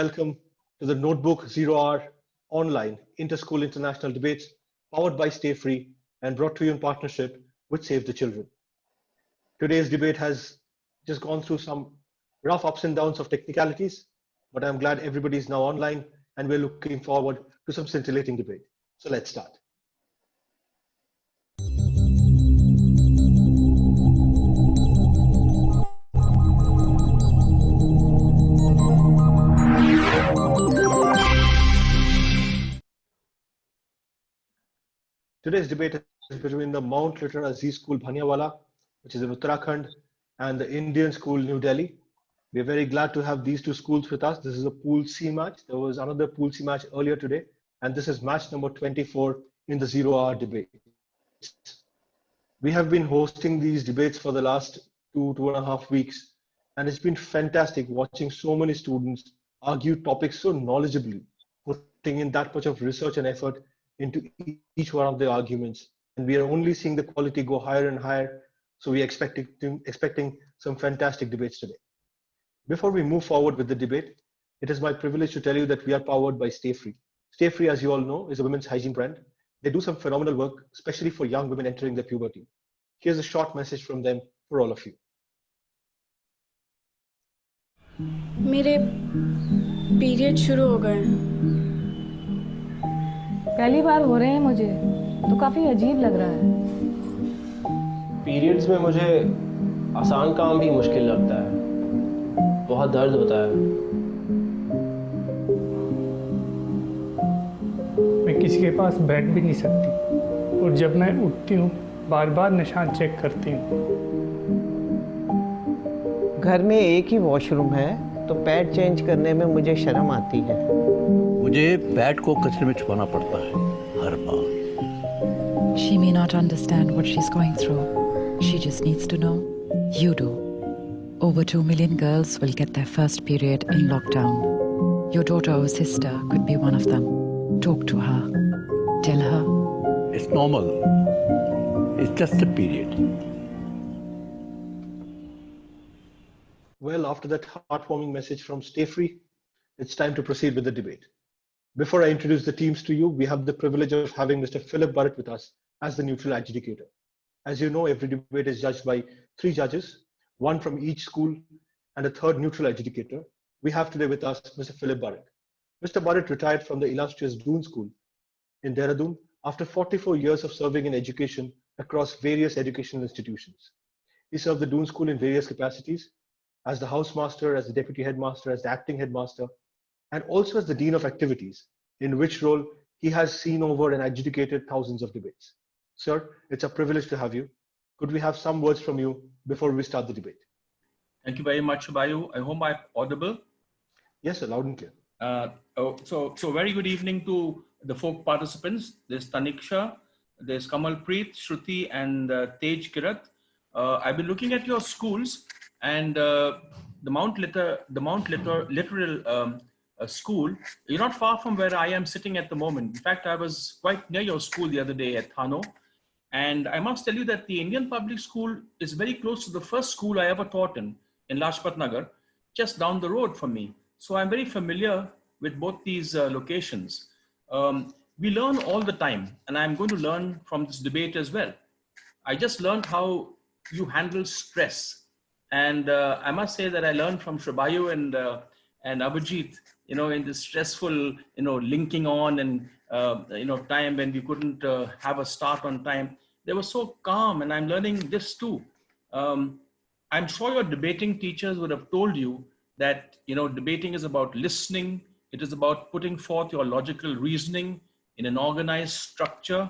welcome to the Notebook Zero Hour online inter-school international debates powered by Stayfree and brought to you in partnership with Save the Children. Today's debate has just gone through some rough ups and downs of technicalities, but I'm glad everybody is now online and we're looking forward to some scintillating debate. So let's start. Today's debate is between the Mount Litera School Bhaniyawala, which is in Uttarakhand, and the Indian School New Delhi. We are very glad to have these two schools with us. This is a Pool C match. There was another Pool C match earlier today, and this is match number 24 in the Zero Hour debate. We have been hosting these debates for the last 2.5 weeks, and it's been fantastic watching so many students argue topics so knowledgeably, putting in that much of research and effort into each one of the arguments. And we are only seeing the quality go higher and higher. So we are expecting some fantastic debates today. Before we move forward with the debate, it is my privilege to tell you that we are powered by Stayfree. Stayfree, as you all know, is a women's hygiene brand. They do some phenomenal work, especially for young women entering their puberty. Here's a short message from them for all of you. मेरे period शुरू हो गए हैं। पहली बार हो रहे हैं मुझे, तो काफी अजीब लग रहा है। पीरियड्स में मुझे आसान काम भी मुश्किल लगता है, बहुत दर्द होता है। मैं किसी के पास बैठ भी नहीं सकती और जब मैं उठती हूँ बार बार निशान चेक करती हूँ। घर में एक ही वॉशरूम है तो पैड चेंज करने में मुझे शर्म आती है। मुझे पैड को कचरे में छुपाना पड़ता है हर बार। She may not understand what she's going through. She just needs to know you do. Over 2 million girls will get their first period in lockdown. Your daughter or sister could be one of them. Talk to her. Tell her. It's normal. It's just a period. Well, after that heartwarming message from Stayfree, it's time to proceed with the debate. Before I introduce the teams to you, we have the privilege of having Mr. Philip Burrett with us as the neutral adjudicator. As you know, every debate is judged by 3 judges, 1 from each school and a 3rd neutral adjudicator. We have today with us Mr. Philip Burrett. Mr. Burrett retired from the illustrious Doon School in Dehradun after 44 years of serving in education across various educational institutions. He served the Doon School in various capacities, as the housemaster, as the deputy headmaster, as the acting headmaster, and also as the dean of activities, in which role he has seen over and adjudicated thousands of debates. Sir, it's a privilege to have you. Could we have some words from you before we start the debate? Thank you very much, Bayu. I hope I'm audible. Yes, sir, loud and clear. So very good evening to the folk participants. There's Taniksha, there's Kamalpreet, Shruti, and Tej Kirat. I've been looking at your schools, and the Mount Literal school, you're not far from where I am sitting at the moment. In fact, I was quite near your school the other day at Thano. And I must tell you that the Indian public school is very close to the first school I ever taught in Lajpat Nagar, just down the road from me. So I'm very familiar with both these locations. We learn all the time, and I'm going to learn from this debate as well. I just learned how you handle stress. And I must say that I learned from Shrabayu and Abhijit, in this stressful, linking on and, time when we couldn't have a start on time. They were so calm, and I'm learning this too. I'm sure your debating teachers would have told you that, debating is about listening. It is about putting forth your logical reasoning in an organized structure.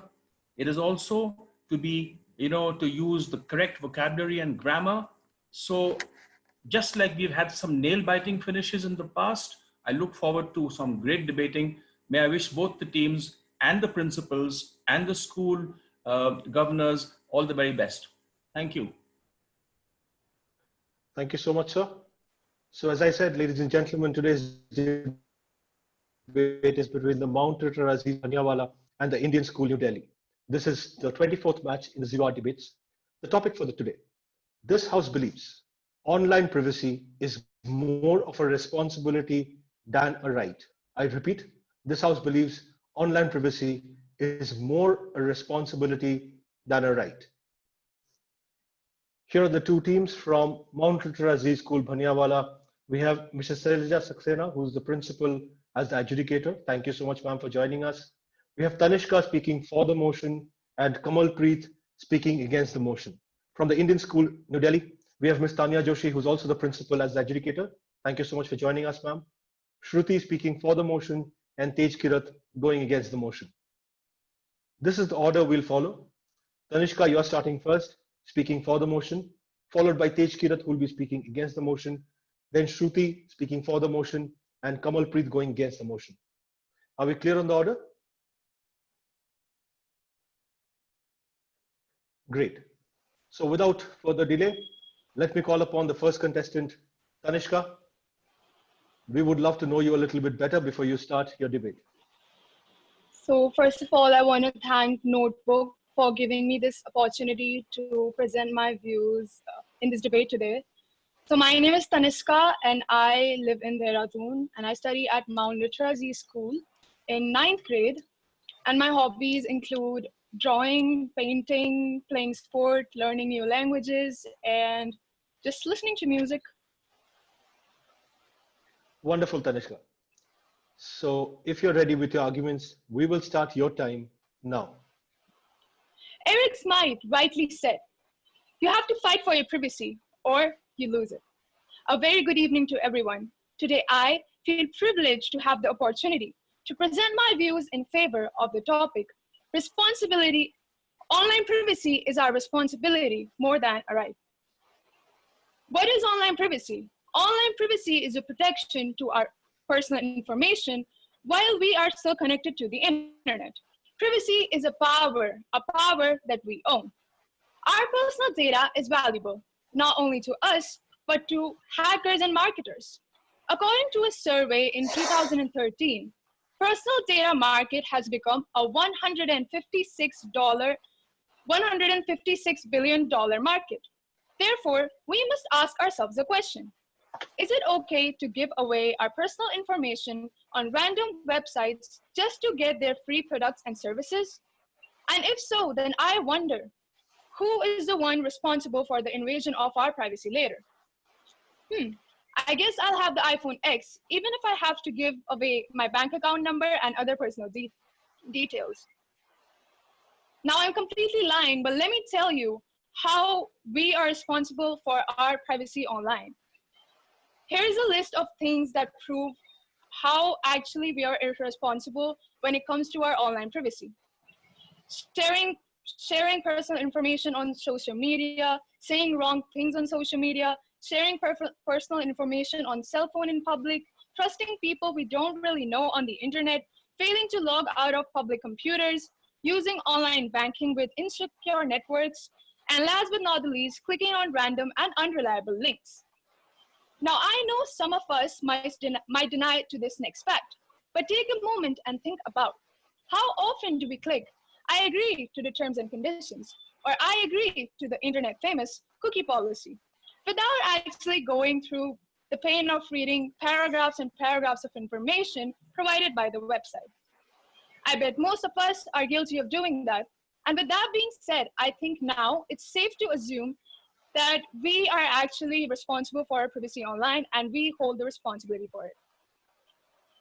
It is also to be, to use the correct vocabulary and grammar. So just like we've had some nail-biting finishes in the past, I look forward to some great debating. May I wish both the teams and the principals and the school governors all the very best. Thank you. Thank you so much, sir. So as I said, ladies and gentlemen, today's debate is between the Mount Litera Bhaniyawala and the Indian School New Delhi. This is the 24th match in the Zero Hour debates. The topic for today. This house believes online privacy is more of a responsibility than a right. I repeat, this house believes online privacy is more a responsibility than a right. Here are the two teams from Mount Litera Z School, Bhaniyawala. We have Mr. Sailaja Saxena, who's the principal as the adjudicator. Thank you so much, ma'am, for joining us. We have Tanishka speaking for the motion and Kamal Preet speaking against the motion. From the Indian School, New Delhi, we have Ms. Tanya Joshi, who's also the principal as the adjudicator. Thank you so much for joining us, ma'am. Shruti speaking for the motion and Tej Kirat going against the motion. This is the order we'll follow. Tanishka, you're starting first, speaking for the motion, followed by Tej Kirat, who will be speaking against the motion, then Shruti speaking for the motion, and Kamal Preet going against the motion. Are we clear on the order? Great. So without further delay, let me call upon the first contestant, Tanishka. We would love to know you a little bit better before you start your debate. So first of all, I want to thank Notebook for giving me this opportunity to present my views in this debate today. So my name is Tanishka and I live in Doon and I study at Mount Litera Z School in 9th grade. And my hobbies include drawing, painting, playing sport, learning new languages, and just listening to music. Wonderful, Tanishka. So if you're ready with your arguments, we will start your time now. Eric Smythe rightly said, you have to fight for your privacy or you lose it. A very good evening to everyone. Today I feel privileged to have the opportunity to present my views in favor of the topic, responsibility. Online privacy is our responsibility more than a right. What is online privacy? Online privacy is a protection to our personal information while we are still connected to the internet. Privacy is a power that we own. Our personal data is valuable, not only to us, but to hackers and marketers. According to a survey in 2013, personal data market has become a $156 billion market. Therefore, we must ask ourselves a question. Is it okay to give away our personal information on random websites just to get their free products and services? And if so, then I wonder, who is the one responsible for the invasion of our privacy later? I guess I'll have the iPhone X, even if I have to give away my bank account number and other personal details. Now I'm completely lying, but let me tell you how we are responsible for our privacy online. Here's a list of things that prove how actually we are irresponsible when it comes to our online privacy. Sharing personal information on social media, saying wrong things on social media, sharing personal information on cell phone in public, trusting people we don't really know on the internet, failing to log out of public computers, using online banking with insecure networks, and last but not the least, clicking on random and unreliable links. Now, I know some of us might deny to this next fact, but take a moment and think about how often do we click, I agree to the terms and conditions, or I agree to the internet famous cookie policy, without actually going through the pain of reading paragraphs and paragraphs of information provided by the website. I bet most of us are guilty of doing that. And with that being said, I think now it's safe to assume that we are actually responsible for our privacy online and we hold the responsibility for it.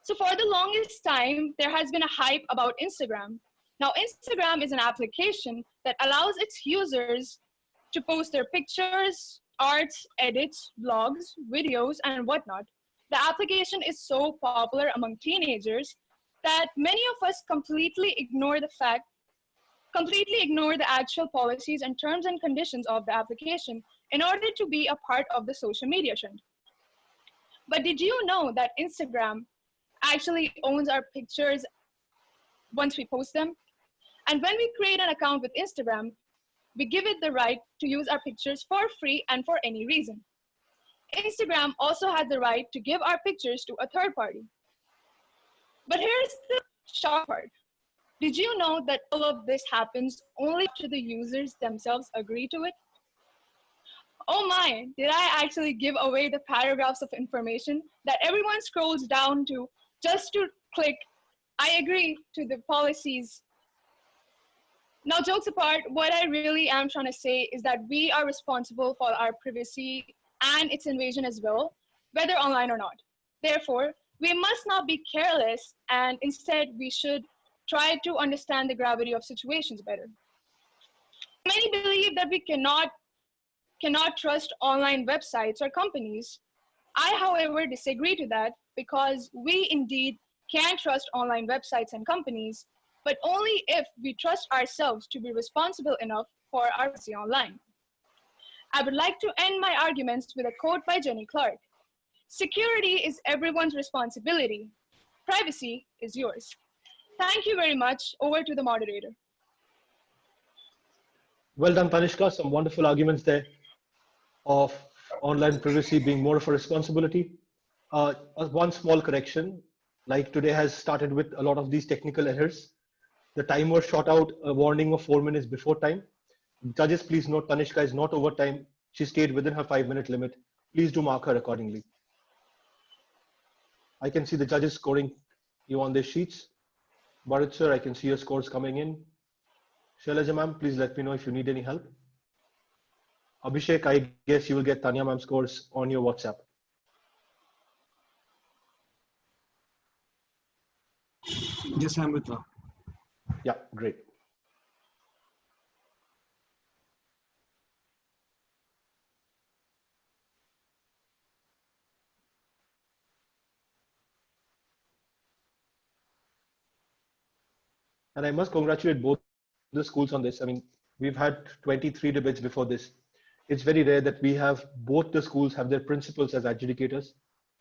So for the longest time, there has been a hype about Instagram. Now, Instagram is an application that allows its users to post their pictures, arts, edits, vlogs, videos, and whatnot. The application is so popular among teenagers that many of us completely ignore the actual policies and terms and conditions of the application in order to be a part of the social media trend. But did you know that Instagram actually owns our pictures once we post them? And when we create an account with Instagram, we give it the right to use our pictures for free and for any reason. Instagram also has the right to give our pictures to a third party. But here's the shock part. Did you know that all of this happens only after the users themselves agree to it? Oh my, did I actually give away the paragraphs of information that everyone scrolls down to just to click, I agree to the policies? Now, jokes apart, what I really am trying to say is that we are responsible for our privacy and its invasion as well, whether online or not. Therefore, we must not be careless, and instead we should try to understand the gravity of situations better. Many believe that we cannot trust online websites or companies. I, however, disagree to that because we indeed can trust online websites and companies, but only if we trust ourselves to be responsible enough for our privacy online. I would like to end my arguments with a quote by Jenny Clark. Security is everyone's responsibility. Privacy is yours. Thank you very much. Over to the moderator. Well done, Tanishka. Some wonderful arguments there of online privacy being more of a responsibility. One small correction, like today has started with a lot of these technical errors. The timer shot out a warning of 4 minutes before time. Judges, please note Tanishka is not over time. She stayed within her 5-minute limit. Please do mark her accordingly. I can see the judges scoring you on their sheets. Burrett sir, I can see your scores coming in. Shailaja ma'am, please let me know if you need any help. Abhishek, I guess you will get Tanya ma'am scores on your WhatsApp. Yes, I'm with her. Yeah, great. And I must congratulate both the schools on this. I mean, we've had 23 debates before this. It's very rare that we have both the schools have their principals as adjudicators.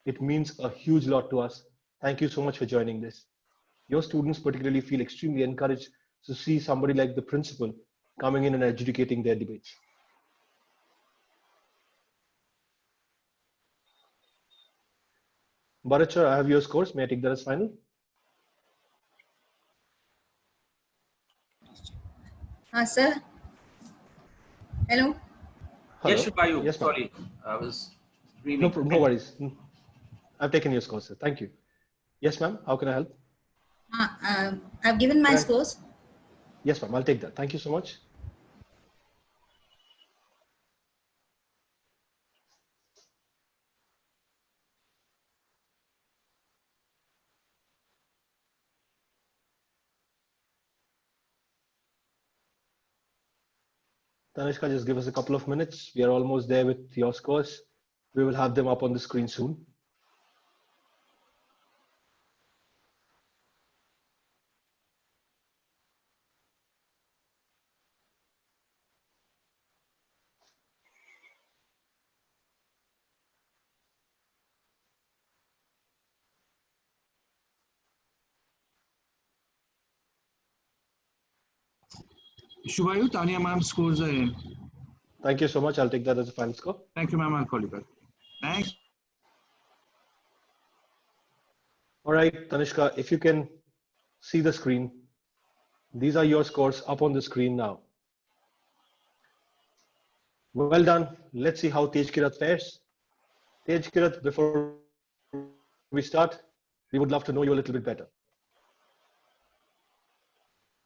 It means a huge lot to us. Thank you so much for joining this. Your students particularly feel extremely encouraged to see somebody like the principal coming in and adjudicating their debates. Burrett sir, I have your scores. May I take that as final? Sir. Hello. Hello. Yes, Shubayu. Yes, sorry, I was dreaming. No worries. I've taken your scores, sir. Thank you. Yes, ma'am. How can I help? I've given my scores. Yes, ma'am. I'll take that. Thank you so much. Tanishka, just give us a couple of minutes. We are almost there with your scores. We will have them up on the screen soon. Shubayu, Tanya ma'am scores are in. Thank you so much. I'll take that as a final score. Thank you, ma'am. I'll call you back. Thanks. All right, Tanishka, if you can see the screen, these are your scores up on the screen now. Well done. Let's see how Tej Kirat fares. Tej Kirat, before we start, we would love to know you a little bit better.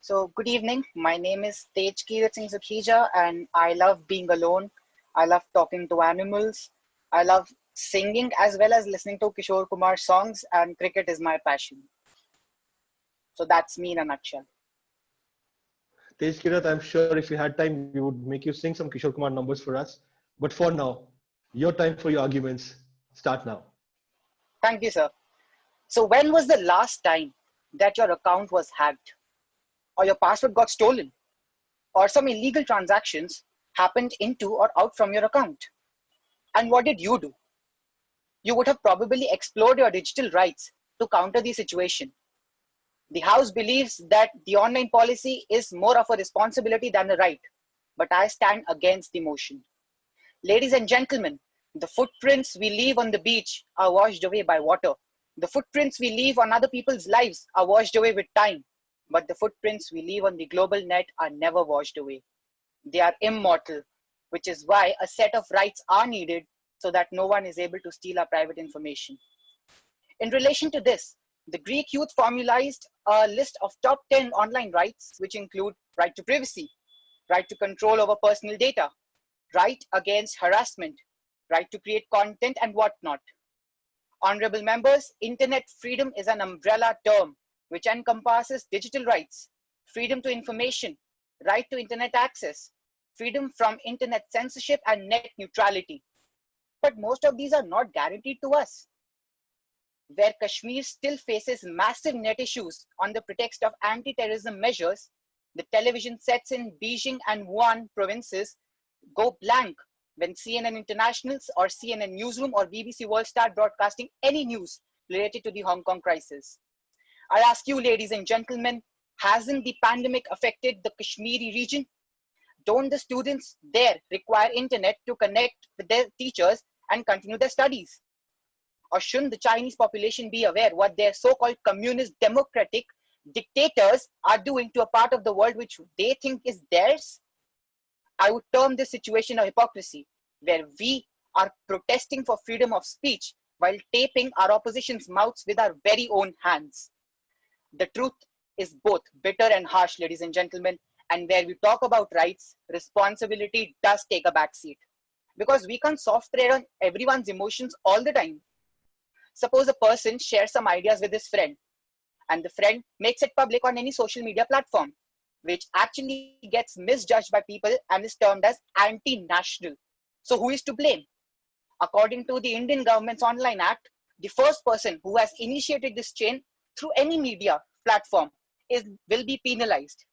So good evening. My name is Tej Kirat Singh Sukhija and I love being alone. I love talking to animals. I love singing as well as listening to Kishore Kumar songs, and cricket is my passion. So that's me in a nutshell. Tej Kirat, I'm sure if you had time, we would make you sing some Kishore Kumar numbers for us. But for now, your time for your arguments. Start now. Thank you, sir. So when was the last time that your account was hacked, or your password got stolen, or some illegal transactions happened into or out from your account? And what did you do? You would have probably explored your digital rights to counter the situation. The House believes that the online policy is more of a responsibility than a right, but I stand against the motion. Ladies and gentlemen, the footprints we leave on the beach are washed away by water. The footprints we leave on other people's lives are washed away with time, but the footprints we leave on the global net are never washed away. They are immortal. which is why a set of rights are needed so that no one is able to steal our private information. In relation to this, the Greek youth formalized a list of top 10 online rights, which include right to privacy, right to control over personal data, right against harassment, right to create content and whatnot. Honorable members, internet freedom is an umbrella term which encompasses digital rights, freedom to information, right to internet access, freedom from internet censorship and net neutrality. But most of these are not guaranteed to us. Where Kashmir still faces massive net issues on the pretext of anti-terrorism measures, the television sets in Beijing and Wuhan provinces go blank when CNN Internationals or CNN Newsroom or BBC World start broadcasting any news related to the Hong Kong crisis. I ask you, ladies and gentlemen, hasn't the pandemic affected the Kashmiri region? Don't the students there require internet to connect with their teachers and continue their studies? Or shouldn't the Chinese population be aware what their so-called communist democratic dictators are doing to a part of the world which they think is theirs? I would term this situation a hypocrisy, where we are protesting for freedom of speech while taping our opposition's mouths with our very own hands. The truth is both bitter and harsh, ladies and gentlemen, and where we talk about rights, responsibility does take a backseat, because we can't soft trade on everyone's emotions all the time. Suppose a person shares some ideas with his friend, and the friend makes it public on any social media platform, which actually gets misjudged by people and is termed as anti-national. So who is to blame? According to the Indian government's Online Act, the first person who has initiated this chain through any media platform will be penalized.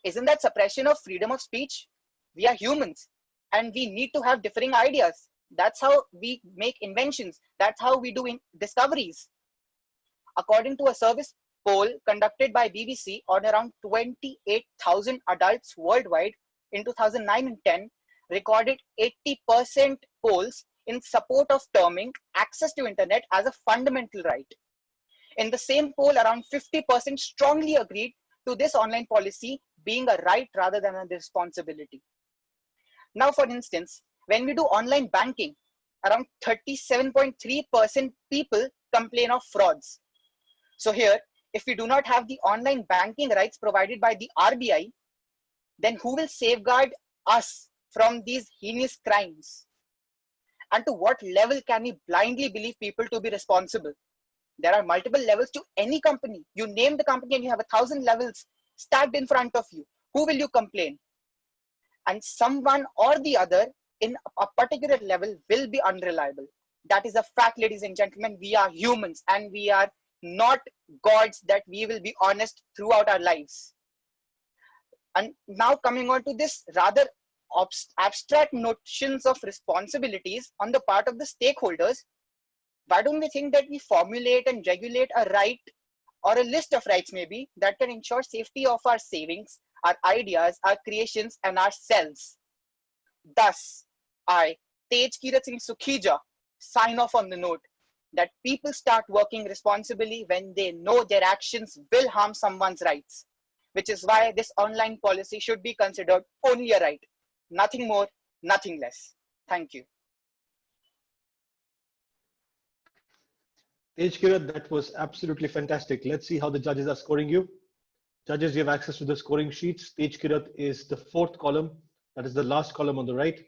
Isn't that suppression of freedom of speech? We are humans and we need to have differing ideas. That's how we make inventions. That's how we do discoveries. According to a service poll conducted by BBC on around 28,000 adults worldwide in 2009 and 10, recorded 80% polls in support of terming access to internet as a fundamental right. In the same poll, around 50% strongly agreed to this online policy being a right rather than a responsibility. Now, for instance, when we do online banking, around 37.3% people complain of frauds. So here, if we do not have the online banking rights provided by the RBI, then who will safeguard us from these heinous crimes? And to what level can we blindly believe people to be responsible? There are multiple levels to any company. You name the company and you have 1,000 levels stacked in front of you. Who will you complain? And someone or the other in a particular level will be unreliable. That is a fact, ladies and gentlemen. We are humans and we are not gods that we will be honest throughout our lives. And now coming on to this rather abstract notions of responsibilities on the part of the stakeholders, why don't we think that we formulate and regulate a right or a list of rights maybe that can ensure safety of our savings, our ideas, our creations and ourselves. Thus, I, Tej Kirat Singh Sukhija, sign off on the note that people start working responsibly when they know their actions will harm someone's rights, which is why this online policy should be considered only a right, nothing more, nothing less. Thank you. Tej Kirat, that was absolutely fantastic. Let's see how the judges are scoring you. Judges, you have access to the scoring sheets. Tej Kirat is the fourth column. That is the last column on the right.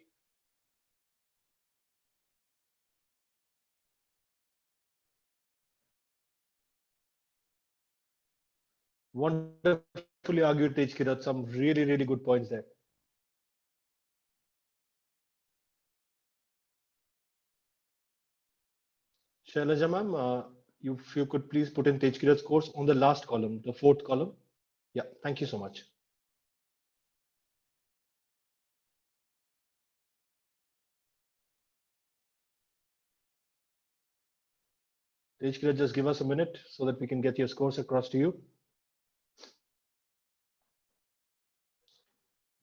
Wonderfully argued, Tej Kirat. Some really, really good points there. Shailaja ma'am, if you could please put in Tej Kirat's scores on the last column, the fourth column. Yeah, thank you so much. Tej Kirat, just give us a minute so that we can get your scores across to you.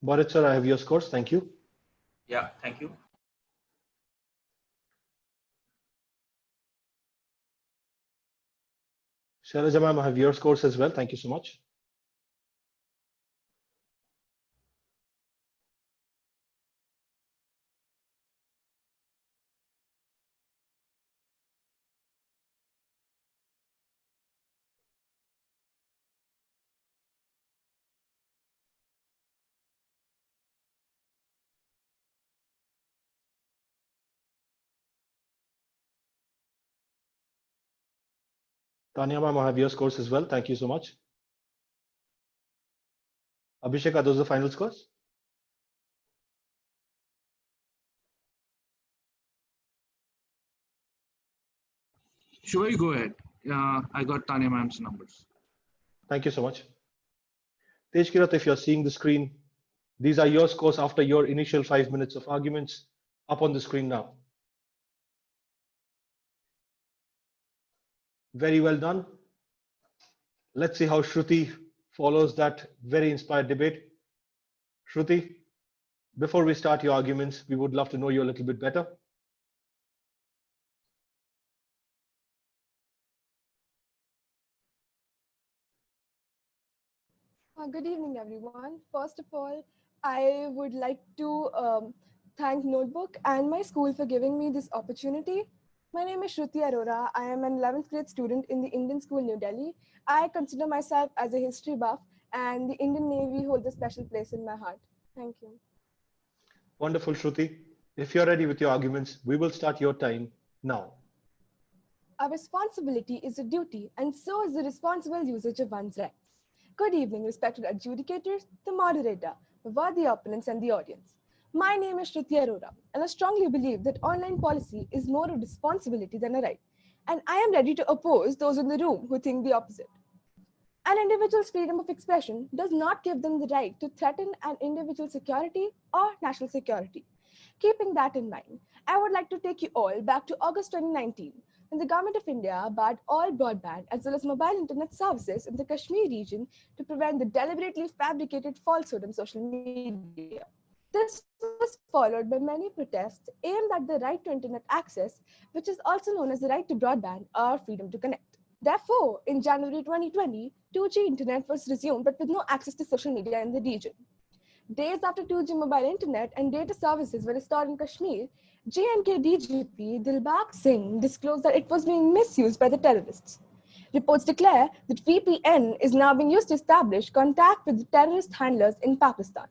Burrett sir, I have your scores. Thank you. Yeah, thank you. Shailaja ma'am, I have your scores as well. Thank you so much. Tanya ma'am, I have your scores as well. Thank you so much. Abhishek, are those the final scores? Sure, you go ahead. I got Tanya ma'am's numbers. Thank you so much. Tejkirat, if you're seeing the screen, these are your scores after your initial 5 minutes of arguments up on the screen now. Very well done. Let's see how Shruti follows that very inspired debate. Shruti, before we start your arguments, we would love to know you a little bit better. Good evening, everyone. First of all, I would like to thank Notebook and my school for giving me this opportunity. My name is Shruti Arora. I am an 11th grade student in the Indian School, New Delhi. I consider myself as a history buff, and the Indian Navy holds a special place in my heart. Thank you. Wonderful, Shruti. If you're ready with your arguments, we will start your time now. A responsibility is a duty, and so is the responsible usage of one's rights. Good evening, respected adjudicators, the moderator, the worthy opponents, and the audience. My name is Shruti Arora, and I strongly believe that online policy is more a responsibility than a right, and I am ready to oppose those in the room who think the opposite. An individual's freedom of expression does not give them the right to threaten an individual's security or national security. Keeping that in mind, I would like to take you all back to August 2019, when the Government of India barred all broadband as well as mobile internet services in the Kashmir region to prevent the deliberately fabricated falsehood on social media. This was followed by many protests aimed at the right to internet access, which is also known as the right to broadband or freedom to connect. Therefore, in January 2020, 2G internet was resumed, but with no access to social media in the region. Days after 2G mobile internet and data services were restored in Kashmir, J&K DGP Dilbag Singh disclosed that it was being misused by the terrorists. Reports declare that VPN is now being used to establish contact with the terrorist handlers in Pakistan,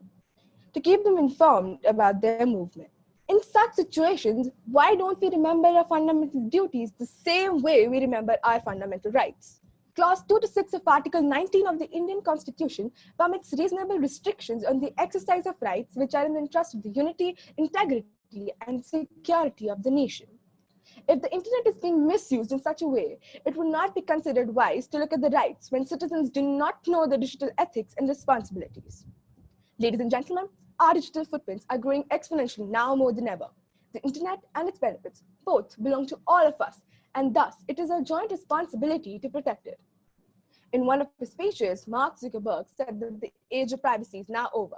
to keep them informed about their movement. In such situations, why don't we remember our fundamental duties the same way we remember our fundamental rights? Clause 2 to 6 of Article 19 of the Indian Constitution permits reasonable restrictions on the exercise of rights which are in the interest of the unity, integrity, and security of the nation. If the internet is being misused in such a way, it would not be considered wise to look at the rights when citizens do not know the digital ethics and responsibilities. Ladies and gentlemen, our digital footprints are growing exponentially now more than ever. The internet and its benefits both belong to all of us, and thus it is our joint responsibility to protect it. In one of his speeches, Mark Zuckerberg said that the age of privacy is now over.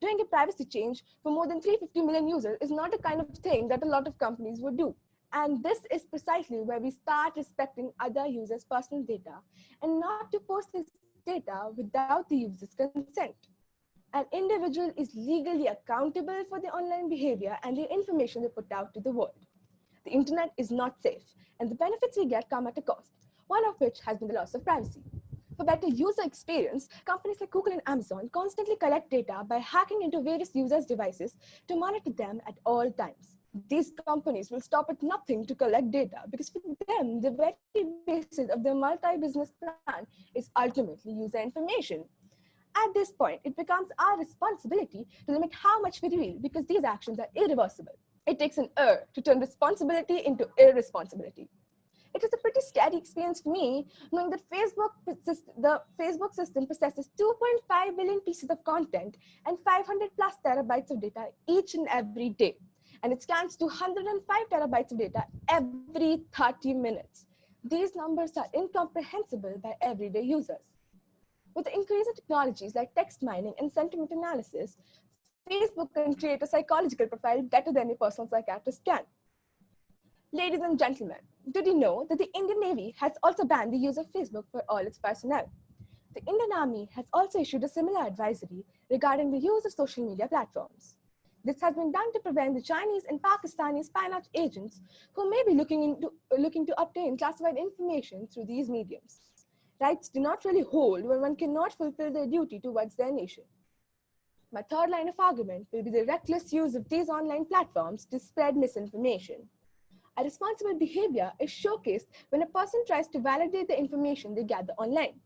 Doing a privacy change for more than 350 million users is not the kind of thing that a lot of companies would do. And this is precisely where we start respecting other users' personal data and not to post this data without the user's consent. An individual is legally accountable for their online behavior and the information they put out to the world. The internet is not safe, and the benefits we get come at a cost, one of which has been the loss of privacy. For better user experience, companies like Google and Amazon constantly collect data by hacking into various users' devices to monitor them at all times. These companies will stop at nothing to collect data because for them, the very basis of their multi-business plan is ultimately user information. At this point, it becomes our responsibility to limit how much we reveal because these actions are irreversible. It takes an to turn responsibility into irresponsibility. It was a pretty scary experience for me knowing that the Facebook system processes 2.5 billion pieces of content and 500 plus terabytes of data each and every day. And it scans 205 terabytes of data every 30 minutes. These numbers are incomprehensible by everyday users. With the increase in technologies like text mining and sentiment analysis, Facebook can create a psychological profile better than a personal psychiatrist can. Ladies and gentlemen, did you know that the Indian Navy has also banned the use of Facebook for all its personnel? The Indian Army has also issued a similar advisory regarding the use of social media platforms. This has been done to prevent the Chinese and Pakistani spionage agents who may be looking to obtain classified information through these mediums. Rights do not really hold when one cannot fulfill their duty towards their nation. My third line of argument will be the reckless use of these online platforms to spread misinformation. A responsible behavior is showcased when a person tries to validate the information they gather online.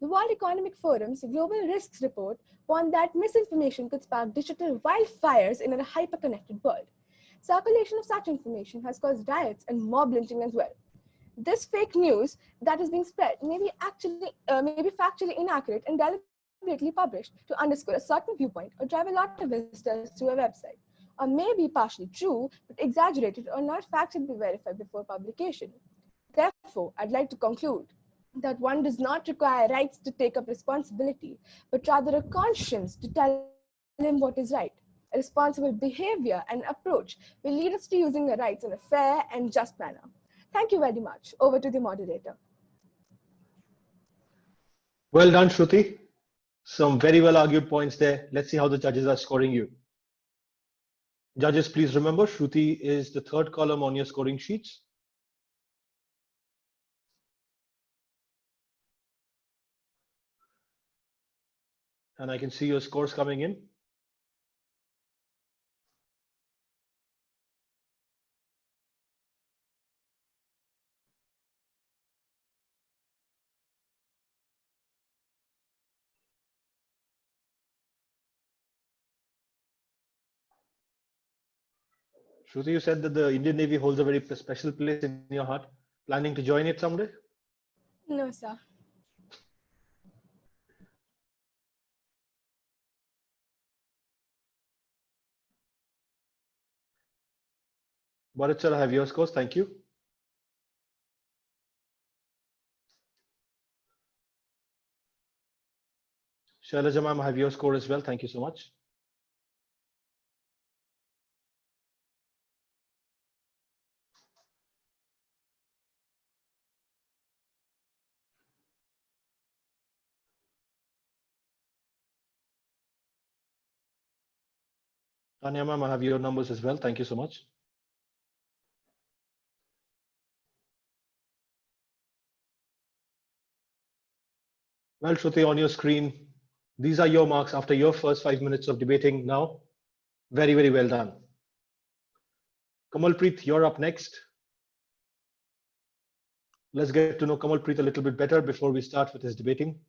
The World Economic Forum's Global Risks Report warned that misinformation could spark digital wildfires in a hyper-connected world. Circulation of such information has caused riots and mob lynching as well. This fake news that is being spread may be factually inaccurate and deliberately published to underscore a certain viewpoint or drive a lot of visitors to a website, or may be partially true but exaggerated or not factually verified before publication. Therefore, I'd like to conclude that one does not require rights to take up responsibility, but rather a conscience to tell him what is right. A responsible behavior and approach will lead us to using our rights in a fair and just manner. Thank you very much. Over to the moderator. Well done, Shruti. Some very well argued points there. Let's see how the judges are scoring you. Judges, please remember, Shruti is the third column on your scoring sheets. And I can see your scores coming in. Shruti, you said that the Indian Navy holds a very special place in your heart. Planning to join it someday? No, sir. Burrett sir, I have your scores. Thank you. Shailaja ma'am, I have your score as well. Thank you so much. Tanya ma'am, I have your numbers as well. Thank you so much. Well, Shruti, on your screen, these are your marks after your first 5 minutes of debating now. Very, very well done. Kamalpreet, you're up next. Let's get to know Kamalpreet a little bit better before we start with his debating.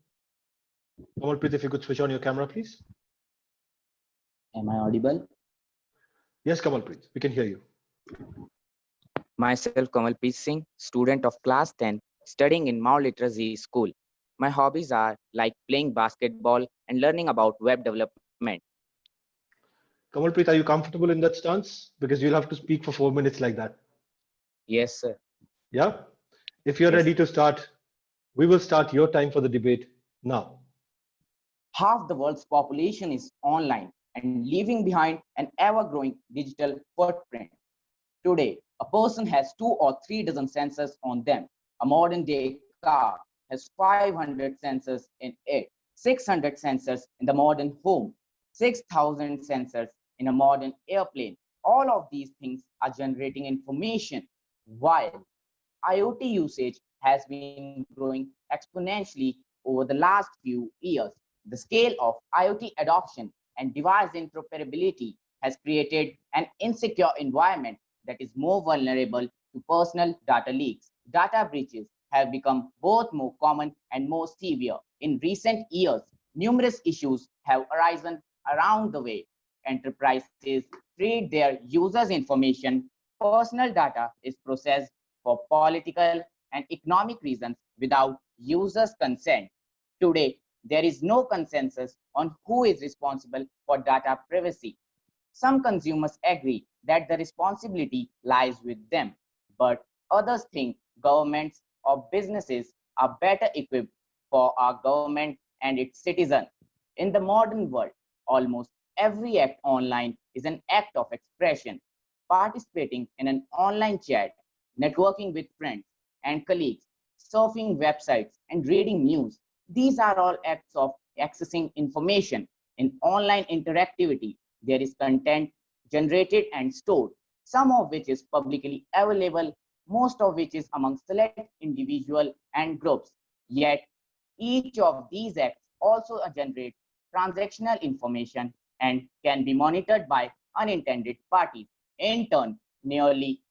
Kamalpreet, if you could switch on your camera, please. Am I audible? Yes, Kamalpreet, we can hear you. Myself, Kamalpreet Singh, student of class 10, studying in Mount Literacy School. My hobbies are like playing basketball and learning about web development. Kamalpreet, are you comfortable in that stance? Because you'll have to speak for 4 minutes like that. Yes, sir. Yeah? If you're ready to start, we will start your time for the debate now. Half the world's population is online and leaving behind an ever-growing digital footprint. Today, a person has 2 or 3 dozen sensors on them. A modern-day car has 500 sensors in it, 600 sensors in the modern home, 6,000 sensors in a modern airplane. All of these things are generating information, while IoT usage has been growing exponentially over the last few years. The scale of IoT adoption and device interoperability has created an insecure environment that is more vulnerable to personal data leaks. Data breaches have become both more common and more severe. In recent years, numerous issues have arisen around the way enterprises treat their users' information. Personal data is processed for political and economic reasons without users' consent. Today, there is no consensus on who is responsible for data privacy. Some consumers agree that the responsibility lies with them, but others think governments or businesses are better equipped for our government and its citizens. In the modern world, almost every act online is an act of expression. Participating in an online chat, networking with friends and colleagues, surfing websites, and reading news. These are all acts of accessing information. In online interactivity, there is content generated and stored, some of which is publicly available, most of which is among select individuals and groups. Yet, each of these acts also generate transactional information and can be monitored by unintended parties. In turn, nearly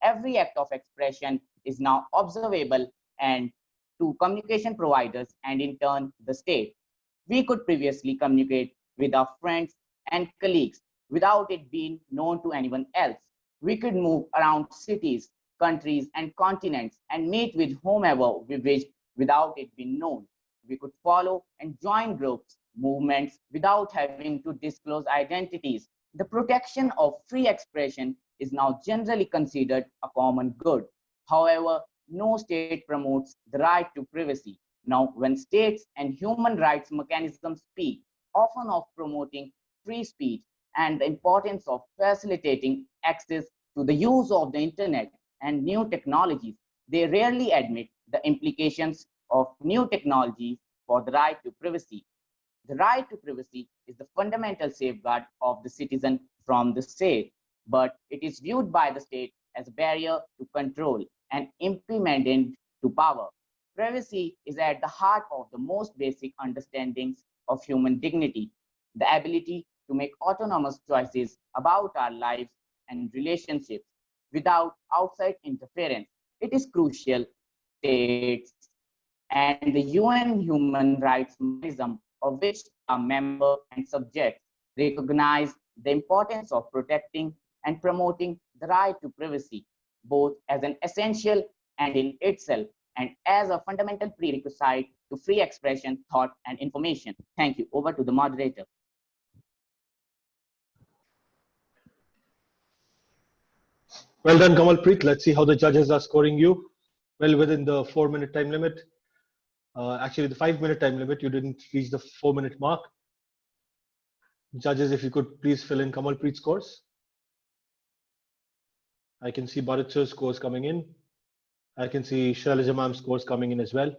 every act of expression is now observable and to communication providers and in turn the state. We could previously communicate with our friends and colleagues without it being known to anyone else. We could move around cities, countries, and continents and meet with whomever we wished without it being known. We could follow and join groups, movements without having to disclose identities. The protection of free expression is now generally considered a common good. However, no state promotes the right to privacy. Now, when states and human rights mechanisms speak, often of promoting free speech and the importance of facilitating access to the use of the internet and new technologies, they rarely admit the implications of new technologies for the right to privacy. The right to privacy is the fundamental safeguard of the citizen from the state, but it is viewed by the state as a barrier to control and implemented to power. Privacy is at the heart of the most basic understandings of human dignity, the ability to make autonomous choices about our lives and relationships without outside interference. It is crucial states and the UN human rights mechanism of which are member and subjects recognize the importance of protecting and promoting the right to privacy, both as an essential and in itself, and as a fundamental prerequisite to free expression, thought, and information. Thank you. Over to the moderator. Well done, Kamalpreet. Let's see how the judges are scoring you. Well within the 4-minute time limit. Actually, the 5-minute time limit, you didn't reach the 4-minute mark. Judges, if you could please fill in Kamalpreet's scores. I can see Bhattacharya's scores coming in. I can see Shailaja ma'am's scores coming in as well.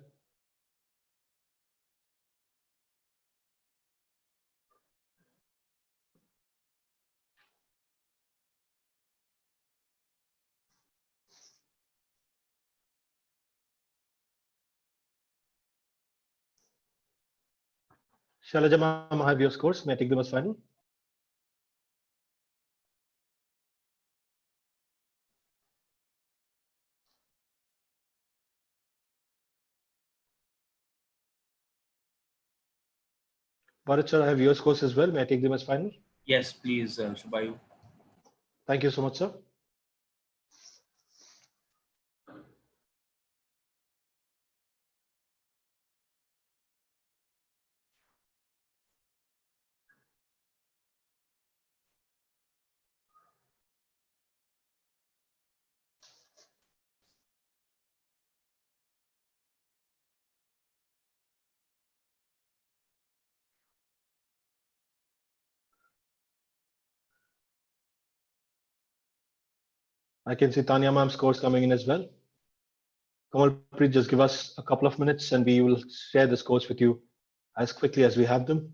Shailaja ma'am, I have your scores. May I take them as final? Bhattacharya, I have your scores as well. May I take them as final? Yes, please, Subhayu. Thank you so much, sir. I can see Tanya ma'am's scores coming in as well. Kamalpreet, just give us a couple of minutes and we will share the scores with you as quickly as we have them.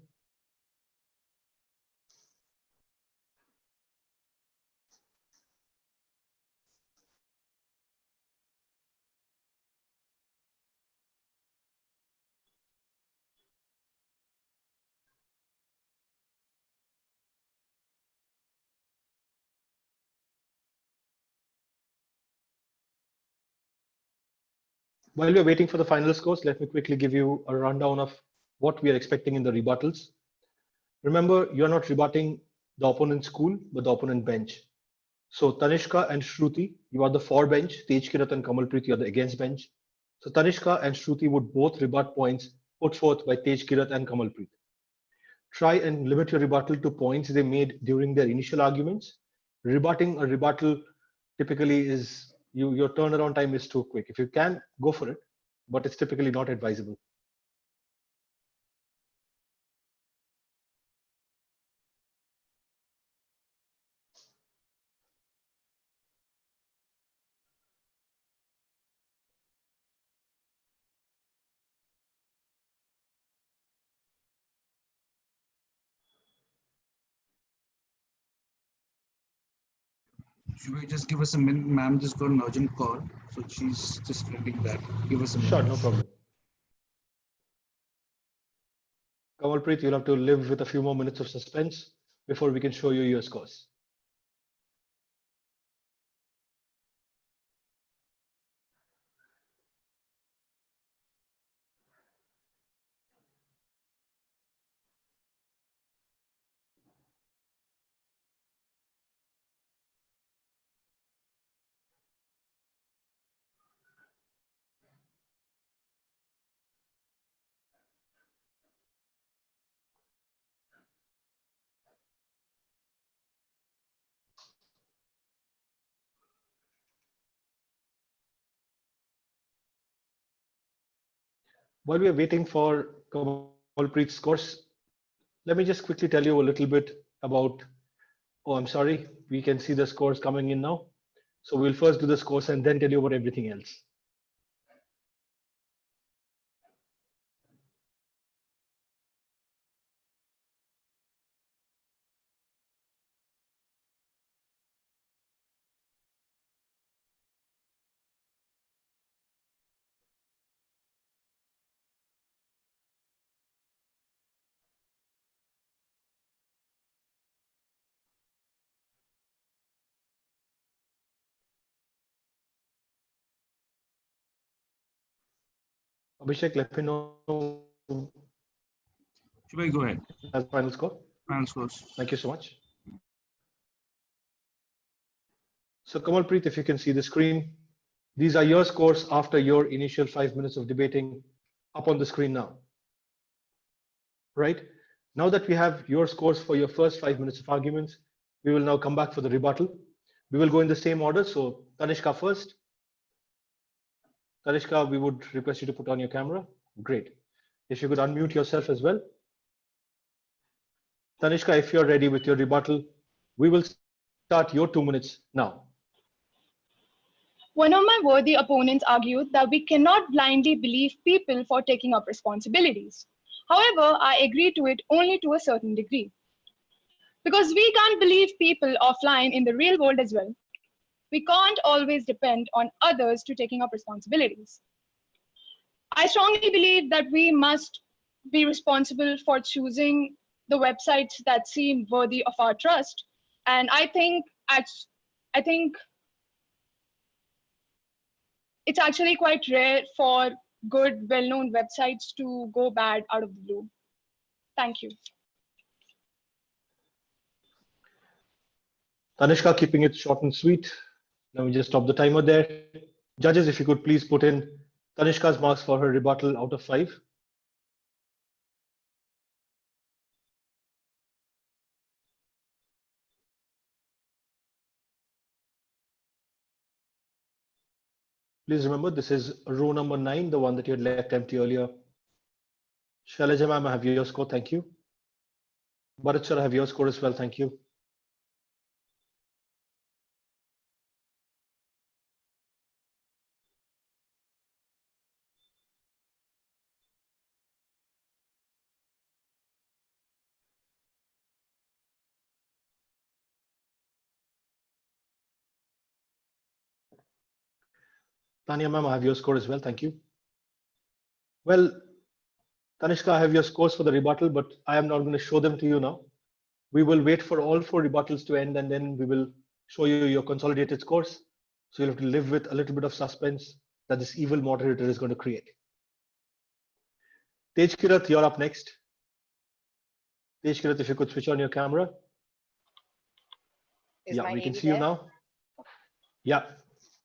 While we're waiting for the final scores, let me quickly give you a rundown of what we are expecting in the rebuttals. Remember, you're not rebutting the opponent's school, but the opponent bench. So Tanishka and Shruti, you are the for bench. Tejkirat and Kamalpreet, you are the against bench. So Tanishka and Shruti would both rebut points put forth by Tejkirat and Kamalpreet. Try and limit your rebuttal to points they made during their initial arguments. Rebutting a rebuttal typically is your turnaround time is too quick. If you can, go for it, but it's typically not advisable. Should we just give us a minute? Ma'am just got an urgent call, so she's just reading that. Give us a minute. Sure, no problem. Kamalpreet, you'll have to live with a few more minutes of suspense before we can show you your scores. While we are waiting for Kamalpreet's scores, let me just quickly tell you a little bit about, oh, I'm sorry, we can see the scores coming in now. So we'll first do the scores and then tell you about everything else. Abhishek, let me know. Should I go ahead? As final score. Final scores. Thank you so much. So Kamalpreet, if you can see the screen, these are your scores after your initial 5 minutes of debating up on the screen now. Right? Now that we have your scores for your first 5 minutes of arguments, we will now come back for the rebuttal. We will go in the same order. So Tanishka first. Tanishka, we would request you to put on your camera. Great. If you could unmute yourself as well. Tanishka, if you're ready with your rebuttal, we will start your 2 minutes now. One of my worthy opponents argued that we cannot blindly believe people for taking up responsibilities. However, I agree to it only to a certain degree. Because we can't believe people offline in the real world as well. We can't always depend on others to taking up responsibilities. I strongly believe that we must be responsible for choosing the websites that seem worthy of our trust. And I think it's actually quite rare for good, well-known websites to go bad out of the blue. Thank you. Tanishka, keeping it short and sweet. Let me just stop the timer there. Judges, if you could please put in Tanishka's marks for her rebuttal out of 5. Please remember, this is row number 9, the one that you had left empty earlier. Shailaja ma'am, I have your score, thank you. Bharat sir, I have your score as well, thank you. Tanya ma'am, I have your score as well, thank you. Well, Tanishka, I have your scores for the rebuttal, but I am not going to show them to you now. We will wait for all 4 rebuttals to end and then we will show you your consolidated scores. So you'll have to live with a little bit of suspense that this evil moderator is going to create. Tej Kirat, you're up next. Tej Kirat, if you could switch on your camera. Yeah, we can see you now. Yeah,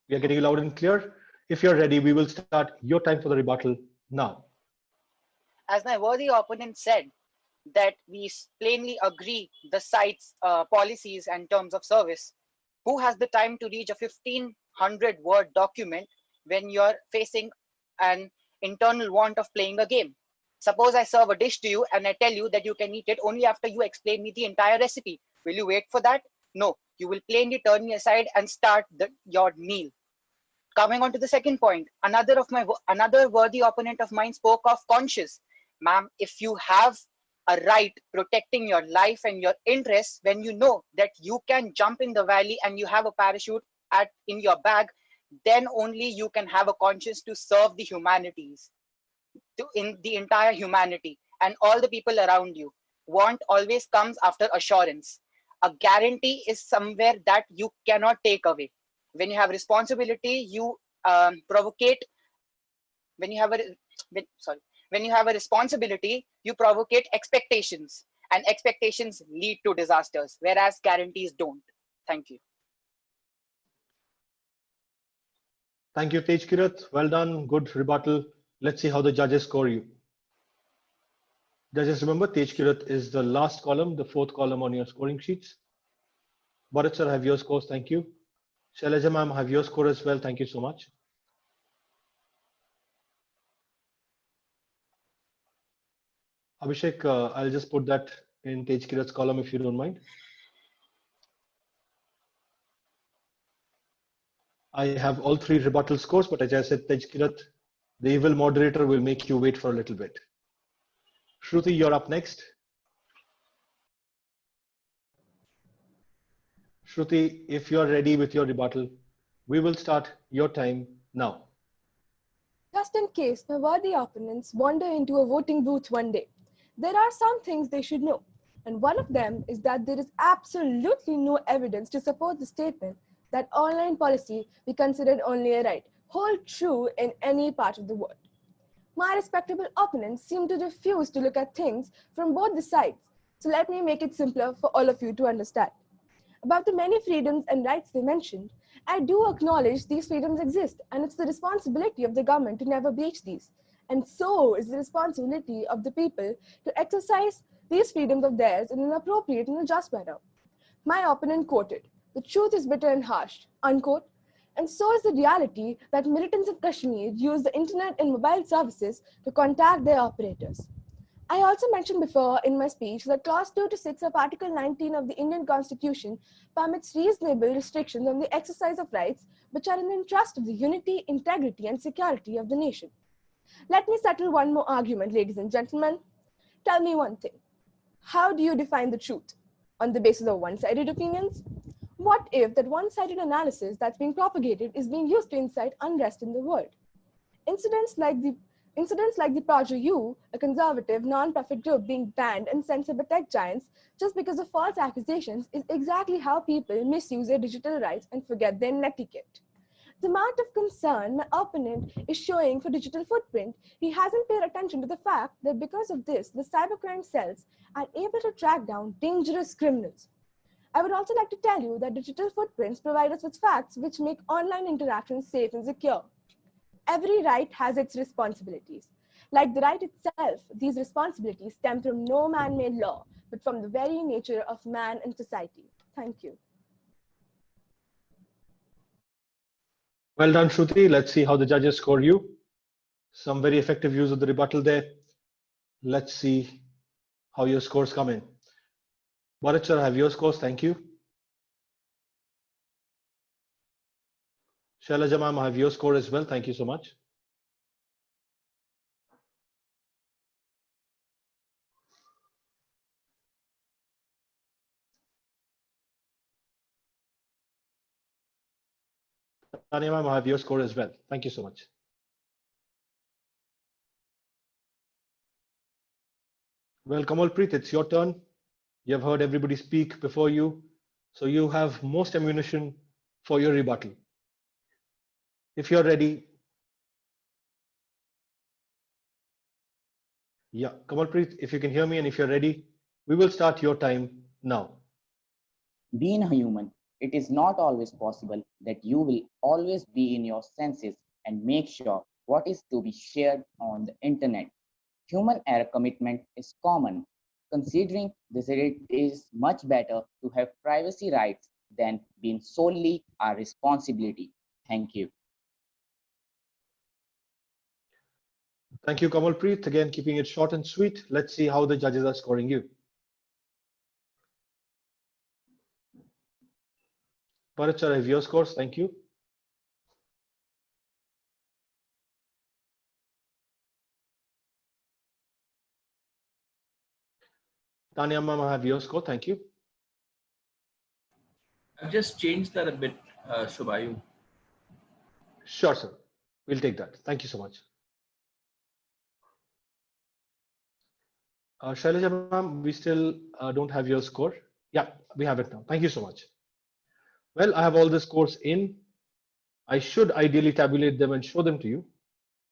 we are getting you loud and clear. If you're ready, we will start your time for the rebuttal now. As my worthy opponent said, that we plainly agree the site's policies and terms of service. Who has the time to read a 1500-word document when you're facing an internal want of playing a game? Suppose I serve a dish to you and I tell you that you can eat it only after you explain me the entire recipe. Will you wait for that? No, you will plainly turn me aside and start your meal. Coming on to the second point, another worthy opponent of mine spoke of conscience. Ma'am, if you have a right protecting your life and your interests, when you know that you can jump in the valley and you have a parachute in your bag, then only you can have a conscience to serve the humanities, in the entire humanity and all the people around you. Want always comes after assurance. A guarantee is somewhere that you cannot take away. When you have responsibility, you provocate. When you have a responsibility, you provocate expectations, and expectations lead to disasters, whereas guarantees don't. Thank you. Thank you, Tej Kirat. Well done. Good rebuttal. Let's see how the judges score you. Judges, remember, Tej Kirat is the last column, the 4th column on your scoring sheets. Burrett sir, have your scores. Thank you. Shailaja ma'am, have your score as well. Thank you so much. Abhishek, I'll just put that in Tej Kirat's column if you don't mind. I have all three rebuttal scores, but as I said, Tej Kirat, the evil moderator, will make you wait for a little bit. Shruti, you're up next. Shruti, if you're ready with your rebuttal, we will start your time now. Just in case my worthy opponents wander into a voting booth one day, there are some things they should know. And one of them is that there is absolutely no evidence to support the statement that online policy be considered only a right, hold true in any part of the world. My respectable opponents seem to refuse to look at things from both the sides, so let me make it simpler for all of you to understand. About the many freedoms and rights they mentioned, I do acknowledge these freedoms exist, and it's the responsibility of the government to never breach these. And so is the responsibility of the people to exercise these freedoms of theirs in an appropriate and a just manner. My opponent quoted, "The truth is bitter and harsh," unquote. And so is the reality that militants in Kashmir use the internet and mobile services to contact their operators. I also mentioned before in my speech that Clause 2 to 6 of Article 19 of the Indian Constitution permits reasonable restrictions on the exercise of rights which are in the interest of the unity, integrity, and security of the nation. Let me settle one more argument, ladies and gentlemen. Tell me one thing. How do you define the truth? On the basis of one-sided opinions? What if that one-sided analysis that's being propagated is being used to incite unrest in the world? Incidents like the Project U, a conservative non-profit group being banned and censored by tech giants just because of false accusations, is exactly how people misuse their digital rights and forget their netiquette. The amount of concern my opponent is showing for digital footprint, he hasn't paid attention to the fact that because of this, the cybercrime cells are able to track down dangerous criminals. I would also like to tell you that digital footprints provide us with facts which make online interactions safe and secure. Every right has its responsibilities. Like the right itself, these responsibilities stem from no man-made law, but from the very nature of man and society. Thank you. Well done, Shruti. Let's see how the judges score you. Some very effective use of the rebuttal there. Let's see how your scores come in. Bhattacharyya, have your scores. Thank you. Shailaja ma'am, I have your score as well. Thank you so much. Tanya ma'am, I have your score as well. Thank you so much. Well, Kamalpreet, it's your turn. You have heard everybody speak before you, so you have most ammunition for your rebuttal. If you're ready. Yeah, Kamalpreet, if you can hear me and if you're ready, we will start your time now. Being a human, it is not always possible that you will always be in your senses and make sure what is to be shared on the internet. Human error commitment is common. Considering this, it is much better to have privacy rights than being solely our responsibility. Thank you. Thank you, Kamalpreet. Again, keeping it short and sweet. Let's see how the judges are scoring you. Bhattacharyya, I have your scores. Thank you. Tanya ma'am, I have your score. Thank you. I've just changed that a bit, Shubhayu. Sure, sir. We'll take that. Thank you so much. Shailaja ma'am, we still don't have your score. Yeah, we have it now. Thank you so much. Well, I have all the scores in. I should ideally tabulate them and show them to you.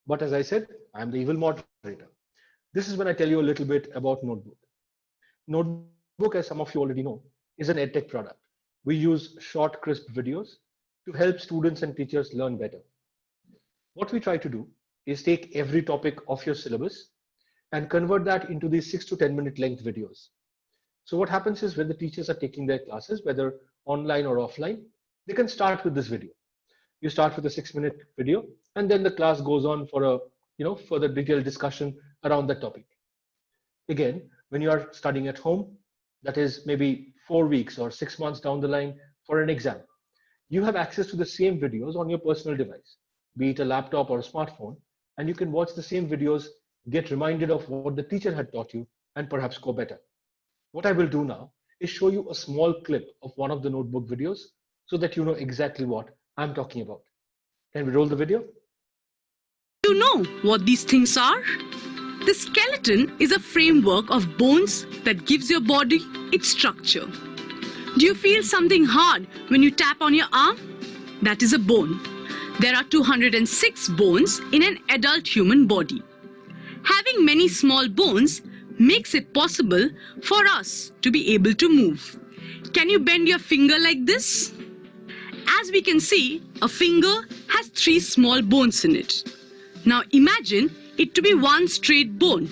But as I said, I'm the evil moderator. This is when I tell you a little bit about Notebook. Notebook, as some of you already know, is an edtech product. We use short, crisp videos to help students and teachers learn better. What we try to do is take every topic of your syllabus and convert that into these 6 to 10 minute length videos. So what happens is when the teachers are taking their classes, whether online or offline, they can start with this video. You start with a 6-minute video, and then the class goes on for a further detailed discussion around that topic. Again, when you are studying at home, that is maybe 4 weeks or 6 months down the line for an exam, you have access to the same videos on your personal device, be it a laptop or a smartphone, and you can watch the same videos, get reminded of what the teacher had taught you, and perhaps score better. What I will do now is show you a small clip of one of the notebook videos so that you know exactly what I'm talking about. Can we roll the video? You know what these things are? The skeleton is a framework of bones that gives your body its structure. Do you feel something hard when you tap on your arm? That is a bone. There are 206 bones in an adult human body. Having many small bones makes it possible for us to be able to move. Can you bend your finger like this? As we can see, a finger has 3 small bones in it. Now imagine it to be one straight bone.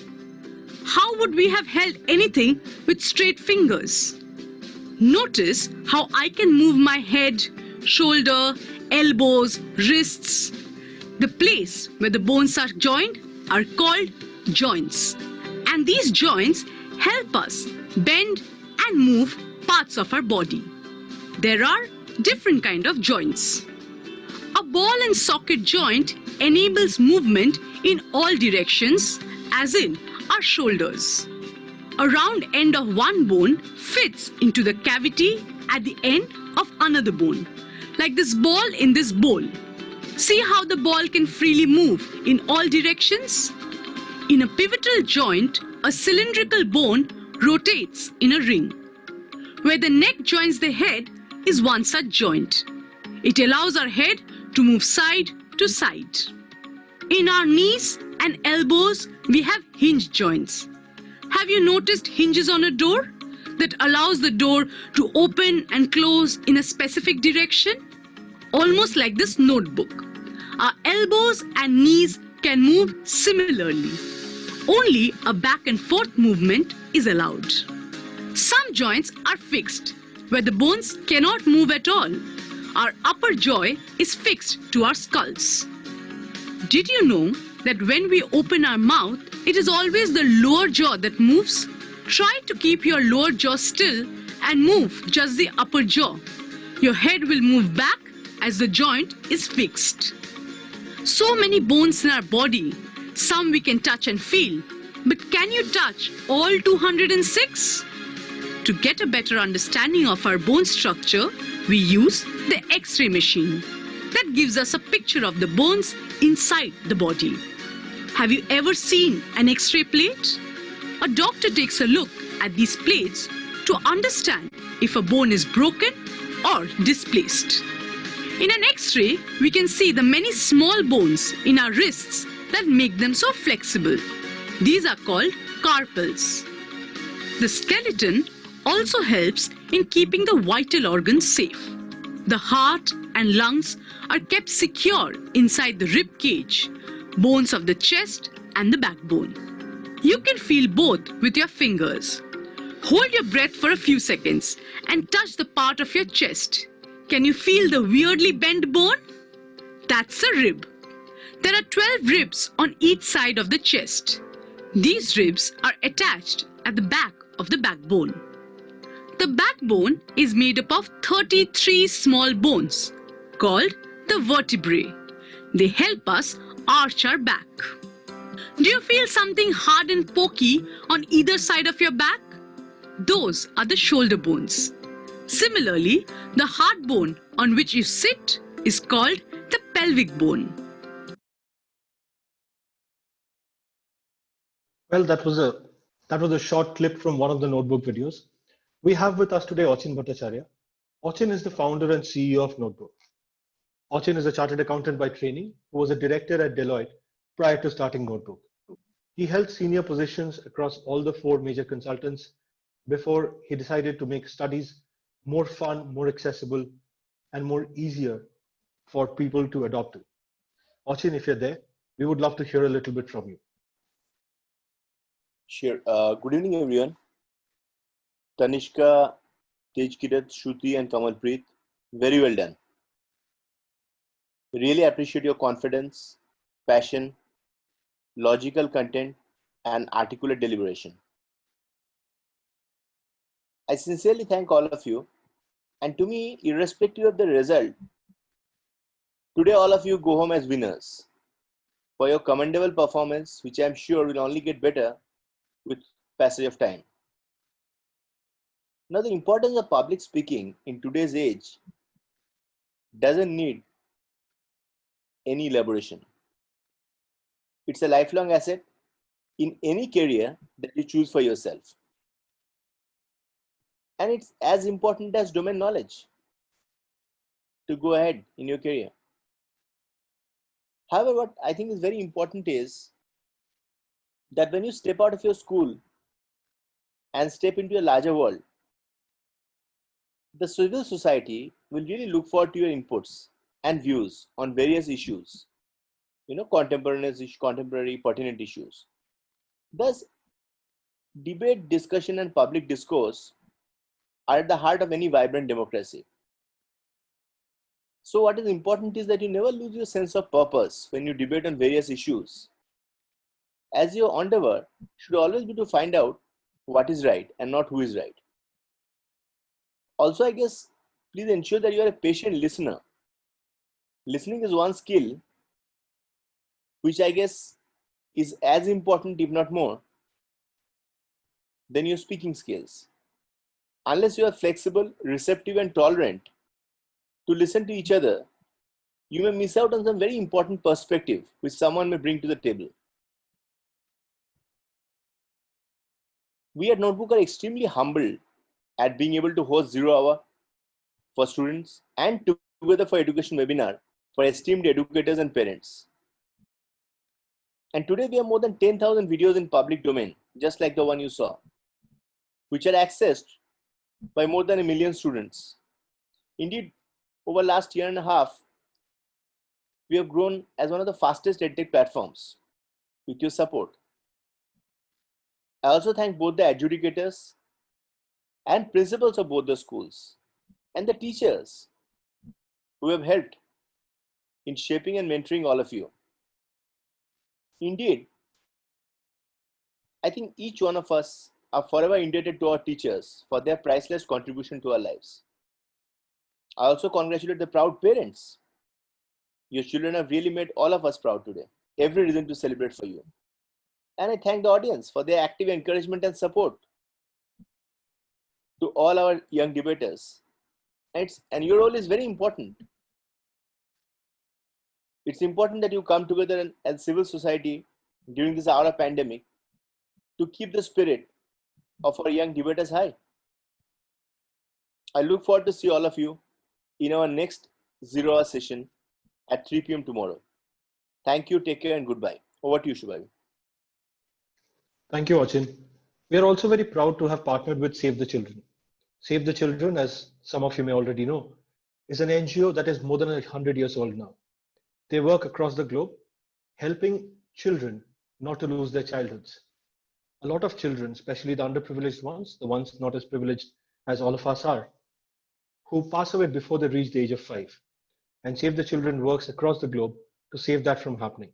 How would we have held anything with straight fingers? Notice how I can move my head, shoulder, elbows, wrists. The place where the bones are joined are called joints. And these joints help us bend and move parts of our body. There are different kinds of joints. A ball and socket joint enables movement in all directions, as in our shoulders. A round end of one bone fits into the cavity at the end of another bone, like this ball in this bowl. See how the ball can freely move in all directions? In a pivotal joint, a cylindrical bone rotates in a ring. Where the neck joins the head is one such joint. It allows our head to move side to side. In our knees and elbows, we have hinge joints. Have you noticed hinges on a door that allows the door to open and close in a specific direction? Almost like this notebook. Our elbows and knees can move similarly. Only a back and forth movement is allowed. Some joints are fixed, where the bones cannot move at all. Our upper jaw is fixed to our skulls. Did you know that when we open our mouth, it is always the lower jaw that moves? Try to keep your lower jaw still and move just the upper jaw. Your head will move back as the joint is fixed. So many bones in our body. Some we can touch and feel. But can you touch all 206? To get a better understanding of our bone structure, we use the X-ray machine. That gives us a picture of the bones inside the body. Have you ever seen an X-ray plate? A doctor takes a look at these plates to understand if a bone is broken or displaced. In an X-ray, we can see the many small bones in our wrists that make them so flexible. These are called carpals. The skeleton also helps in keeping the vital organs safe. The heart and lungs are kept secure inside the rib cage, bones of the chest and the backbone. You can feel both with your fingers. Hold your breath for a few seconds and touch the part of your chest. Can you feel the weirdly bent bone? That's a rib. There are 12 ribs on each side of the chest. These ribs are attached at the back of the backbone. The backbone is made up of 33 small bones called the vertebrae. They help us arch our back. Do you feel something hard and pokey on either side of your back? Those are the shoulder bones. Similarly, the hard bone on which you sit is called the pelvic bone. Well, that was a short clip from one of the notebook videos. We have with us today Achin Bhattacharyya. Achin is the founder and CEO of Notebook. Achin is a chartered accountant by training who was a director at Deloitte prior to starting Notebook. He held senior positions across all the 4 major consultants before he decided to make studies more fun, more accessible, and more easier for people to adopt to. Achin, if you're there, we would love to hear a little bit from you. Sure. Good evening, everyone. Tanishka, Tejkirat, Shruti, and Kamalpreet, very well done. Really appreciate your confidence, passion, logical content, and articulate deliberation. I sincerely thank all of you. And to me, irrespective of the result, today all of you go home as winners for your commendable performance, which I am sure will only get better with passage of time. Now, the importance of public speaking in today's age doesn't need any elaboration. It's a lifelong asset in any career that you choose for yourself. And it's as important as domain knowledge to go ahead in your career. However, what I think is very important is that when you step out of your school and step into a larger world, the civil society will really look forward to your inputs and views on various issues, contemporary pertinent issues. Thus, debate, discussion, and public discourse are at the heart of any vibrant democracy. So what is important is that you never lose your sense of purpose when you debate on various issues, as your endeavor should always be to find out what is right and not who is right. Also, I guess, please ensure that you are a patient listener. Listening is one skill which I guess is as important, if not more, than your speaking skills. Unless you are flexible, receptive, and tolerant to listen to each other, you may miss out on some very important perspective which someone may bring to the table. We at Notebook are extremely humbled at being able to host 0 Hour for students and Together for Education webinar for esteemed educators and parents. And today we have more than 10,000 videos in public domain, just like the one you saw, which are accessed by more than 1 million students. Indeed, over the last year and a half, we have grown as one of the fastest EdTech platforms with your support. I also thank both the adjudicators and principals of both the schools and the teachers who have helped in shaping and mentoring all of you. Indeed, I think each one of us are forever indebted to our teachers for their priceless contribution to our lives. I also congratulate the proud parents. Your children have really made all of us proud today. Every reason to celebrate for you. And I thank the audience for their active encouragement and support to all our young debaters. And your role is very important. It's important that you come together as civil society during this hour of pandemic to keep the spirit of our young debaters high. I look forward to see all of you in our next 0 Hour session at 3 p.m. tomorrow. Thank you, take care, and goodbye. Over to you, Shubhayu. Thank you, Achin. We are also very proud to have partnered with Save the Children. Save the Children, as some of you may already know, is an NGO that is more than 100 years old now. They work across the globe, helping children not to lose their childhoods. A lot of children, especially the underprivileged ones, the ones not as privileged as all of us are, who pass away before they reach the age of 5. And Save the Children works across the globe to save that from happening.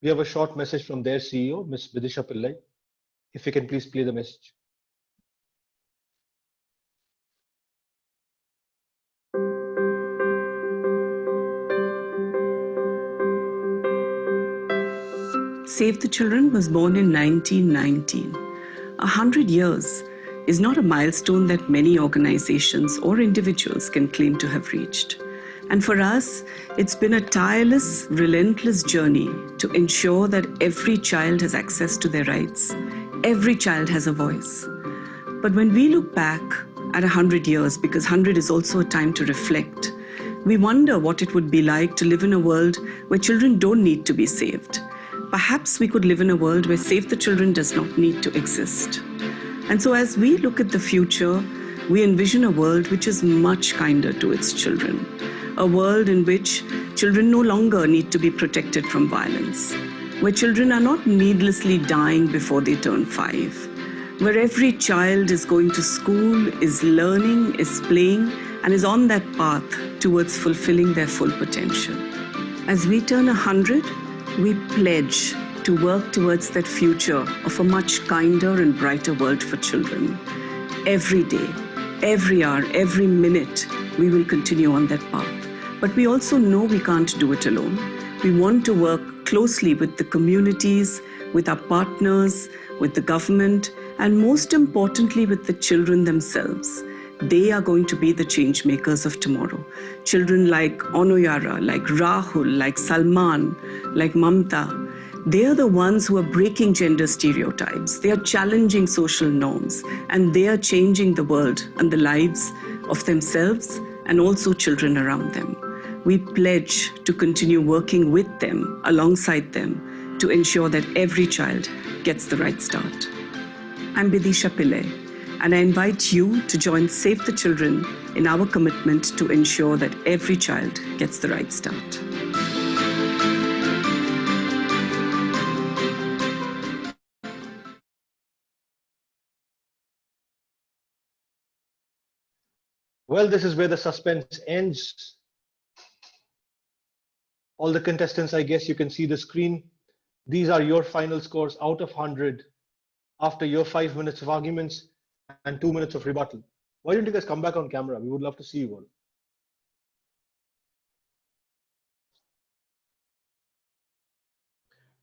We have a short message from their CEO, Ms. Vidisha Pillai. If you can please play the message. Save the Children was born in 1919. 100 years is not a milestone that many organizations or individuals can claim to have reached. And for us, it's been a tireless, relentless journey to ensure that every child has access to their rights. Every child has a voice. But when we look back at 100 years, because 100 is also a time to reflect, we wonder what it would be like to live in a world where children don't need to be saved. Perhaps we could live in a world where Save the Children does not need to exist. And so as we look at the future, we envision a world which is much kinder to its children. A world in which children no longer need to be protected from violence. Where children are not needlessly dying before they turn 5. Where every child is going to school, is learning, is playing, and is on that path towards fulfilling their full potential. As we turn 100, we pledge to work towards that future of a much kinder and brighter world for children. Every day, every hour, every minute, we will continue on that path. But we also know we can't do it alone. We want to work closely with the communities, with our partners, with the government, and most importantly, with the children themselves. They are going to be the change makers of tomorrow. Children like Onoyara, like Rahul, like Salman, like Mamta, they are the ones who are breaking gender stereotypes. They are challenging social norms, and they are changing the world and the lives of themselves and also children around them. We pledge to continue working with them, alongside them, to ensure that every child gets the right start. I'm Bidisha Pillai, and I invite you to join Save the Children in our commitment to ensure that every child gets the right start. Well, this is where the suspense ends. All the contestants, I guess you can see the screen. These are your final scores out of 100 after your 5 minutes of arguments and 2 minutes of rebuttal. Why don't you guys come back on camera? We would love to see you all.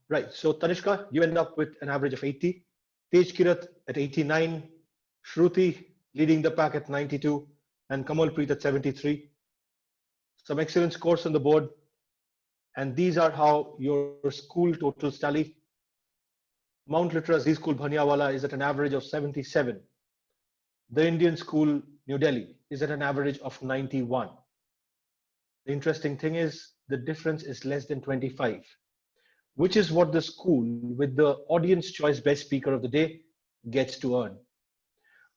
Right, so Tanishka, you end up with an average of 80. Tej Kirat at 89. Shruti leading the pack at 92. And Kamalpreet at 73. Some excellent scores on the board. And these are how your school totals tally. Mount Litera Z School Bhaniyawala is at an average of 77. The Indian School New Delhi is at an average of 91. The interesting thing is the difference is less than 25, which is what the school with the Audience Choice Best Speaker of the Day gets to earn.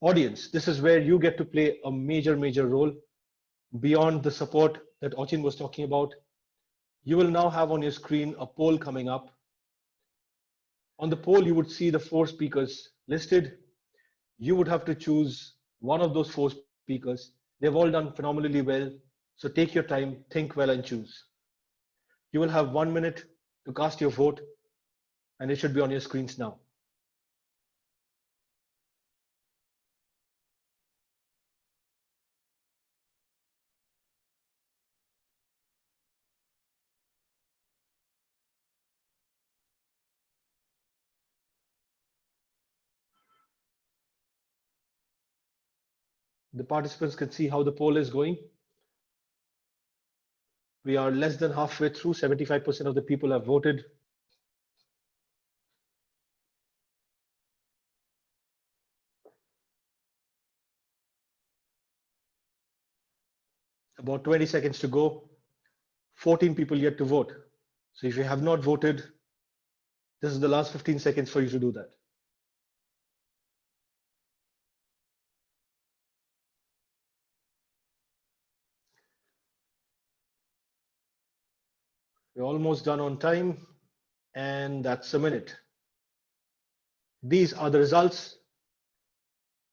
Audience, this is where you get to play a major role beyond the support that Achin was talking about. You will now have on your screen a poll coming up. On the poll, you would see the 4 speakers listed. You would have to choose one of those 4 speakers. They've all done phenomenally well. So take your time, think well and choose. You will have 1 minute to cast your vote, and it should be on your screens now. The participants can see how the poll is going. We are less than halfway through. 75% of the people have voted. About 20 seconds to go. 14 people yet to vote. So if you have not voted, this is the last 15 seconds for you to do that. We're almost done on time, and that's a minute. These are the results.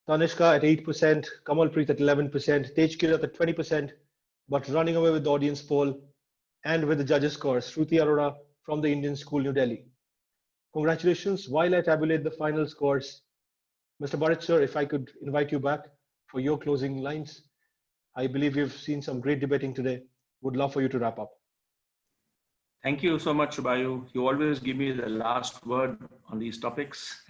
Tanishka at 8%, Kamalpreet at 11%, Tej Kirat at 20%, but running away with the audience poll and with the judges' scores, Shruti Arora from the Indian School, New Delhi. Congratulations. While I tabulate the final scores, Mr. Burrett, sir, if I could invite you back for your closing lines. I believe you've seen some great debating today. Would love for you to wrap up. Thank you so much, Subayu. You always give me the last word on these topics.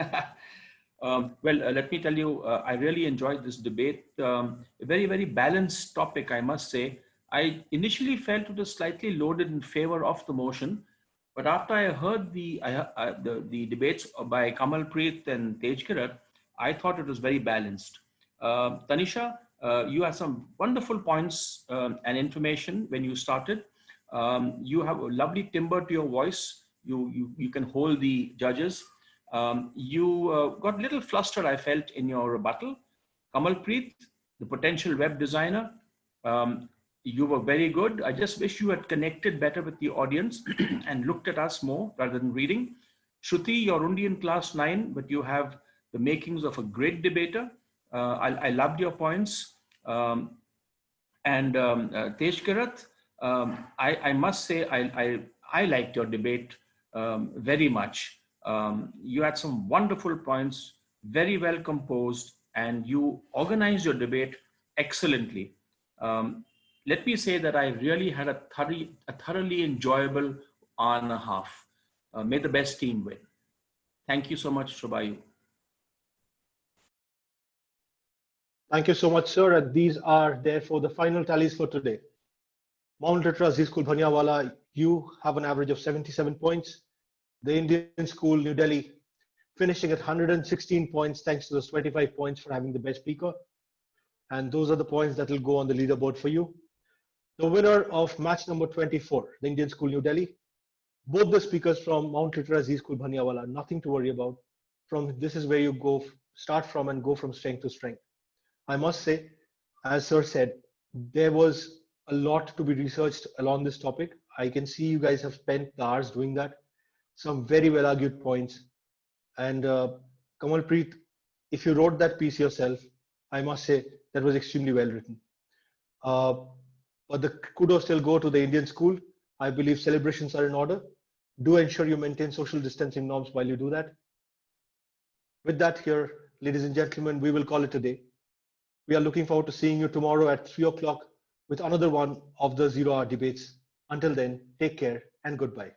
Let me tell you, I really enjoyed this debate. A very balanced topic, I must say. I initially felt it was slightly loaded in favor of the motion, but after I heard the debates by Kamalpreet and Tej Kirat, I thought it was very balanced. Tanisha, you had some wonderful points and information when you started. You have a lovely timbre to your voice. You can hold the judges. You got a little flustered, I felt, in your rebuttal. Kamalpreet, the potential web designer, you were very good. I just wish you had connected better with the audience and looked at us more rather than reading. Shruti, you're only in class 9, but you have the makings of a great debater. I loved your points. Tej Kirat, I must say I liked your debate very much. You had some wonderful points, very well composed, and you organized your debate excellently. Let me say that I really had a thoroughly enjoyable hour and a half. May the best team win. Thank you so much, Shubhayu. Thank you so much, sir. And these are therefore the final tallies for today. Mount Litera Z School Bhaniyawala, you have an average of 77 points. The Indian School New Delhi finishing at 116 points thanks to those 25 points for having the best speaker. And those are the points that will go on the leaderboard for you. The winner of match number 24, the Indian School New Delhi, both the speakers from Mount Litera Z School Bhaniyawala, nothing to worry about. This is where you start from and go from strength to strength. I must say, as sir said, there was a lot to be researched along this topic. I can see you guys have spent the hours doing that. Some very well argued points. And Kamalpreet, if you wrote that piece yourself, I must say that was extremely well written. But the kudos still go to the Indian school. I believe celebrations are in order. Do ensure you maintain social distancing norms while you do that. With that here, ladies and gentlemen, we will call it a day. We are looking forward to seeing you tomorrow at 3 o'clock with another one of the 0 hour debates. Until then, take care and goodbye.